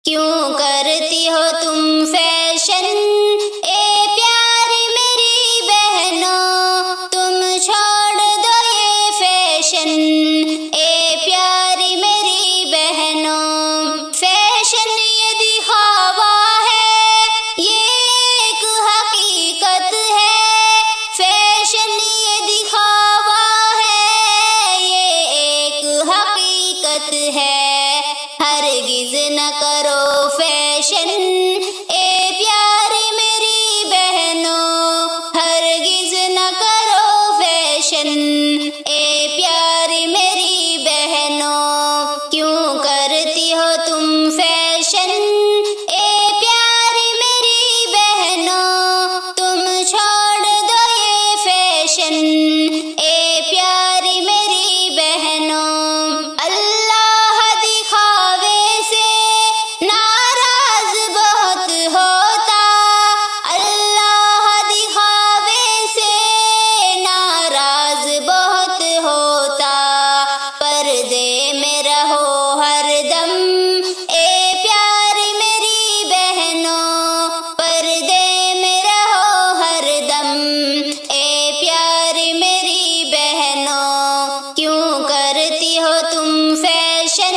کیوں کرتی ہو تم فیشن اے پیاری میری بہنوں، تم چھوڑ دو یہ فیشن اے پیاری میری بہنوں۔ فیشن یہ دکھاوا ہے، یہ ایک حقیقت ہے۔ فیشن یہ دکھاوا ہے، یہ ایک حقیقت ہے۔ ہرگز نہ کرو فیشن اے پیاری میری بہنوں، ہرگز نہ کرو فیشن اے پیاری میری بہنوں۔ کیوں کرتی ہو تم فیشن اے پیاری میری بہنوں، تم چھوڑ دو یہ فیشن اے پیاری میری بہنوں۔ اللہ دکھاوے سے ناراض بہت ہوتا، اللہ دکھاوے سے ناراض بہت ہوتا۔ پردے میں رہو ہر دم اے پیاری میری بہنوں، پردے میں رہو ہر دم اے پیاری میری بہنوں۔ کیوں کرتی ہو تم فیشن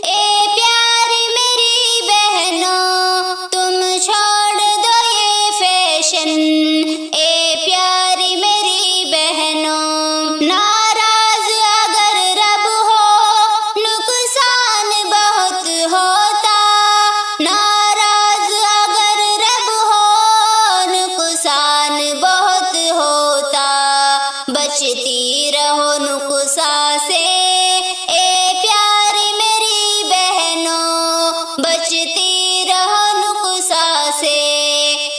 اے پیاری میری بہنوں، تم چھوڑ دو یہ فیشن اے پیاری میری بہنوں۔ ناراض اگر رب ہو نقصان بہت ہوتا، ناراض اگر رب ہو نقصان بہت ہوتا۔ بچتی رہو نقصان سے اے پیاری میری بہنوں، بچتی رہو نقصان سے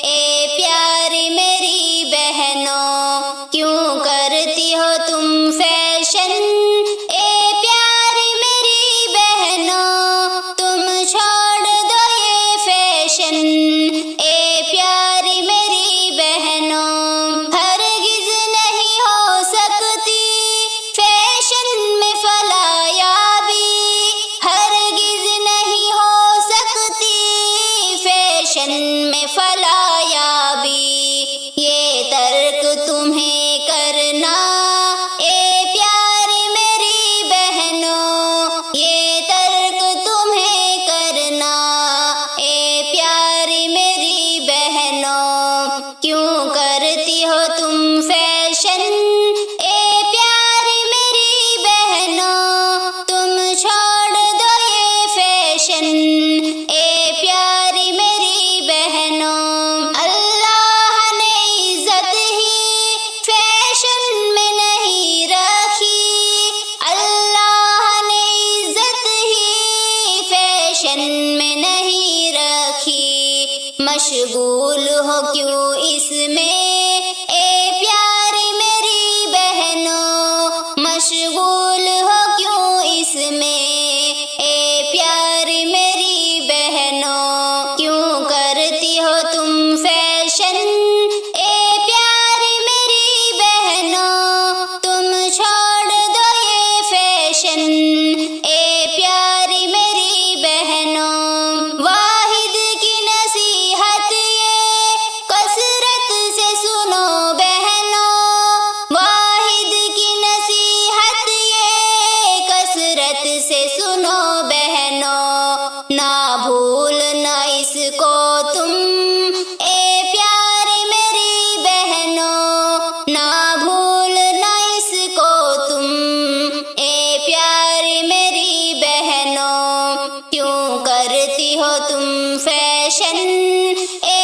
اے پیاری میری بہنوں۔ کیوں کرتی ہو تم فیشن اے پیاری میری بہنوں، تم چھوڑ دو یہ فیشن اے پیاری میری بہنوں۔ ہرگز نہیں ہو سکتی فیشن میں فلاح یابی، ہرگز نہیں ہو سکتی فیشن میں فلاح یابی۔ یہ ترک تمہیں کرنا اے پیاری میری بہنوں، یہ ترک تمہیں کرنا اے پیاری میری بہنوں۔ کیوں کرتی ہو تم فیشن اے پیاری میری بہنوں، تم چھوڑ دو یہ فیشن اے پیاری میری بہنوں۔ اللہ نے عزت ہی فیشن میں نہیں رکھی، اللہ نے عزت ہی فیشن میں نہیں رکھی۔ مشغول ہو کیوں اس میں اے پیاری میری بہنوں، مشغول ہو کیوں اس میں اے پیاری میری بہنوں۔ کیوں کرتی ہو تم فیشن اے پیاری میری بہنوں، تم چھوڑ دو یہ فیشن اے پیاری میری بہنوں۔ واحد کی نصیحت یہ کثرت سے سنو بہنوں، واحد کی نصیحت یہ کثرت سے سنو بہنوں۔ نہ بھولنا اس کو تم اے پیاری میری بہنوں، نہ بھولنا اس کو تم اے پیاری میری بہنوں۔ کیوں کرتی ہو تم فیشن اے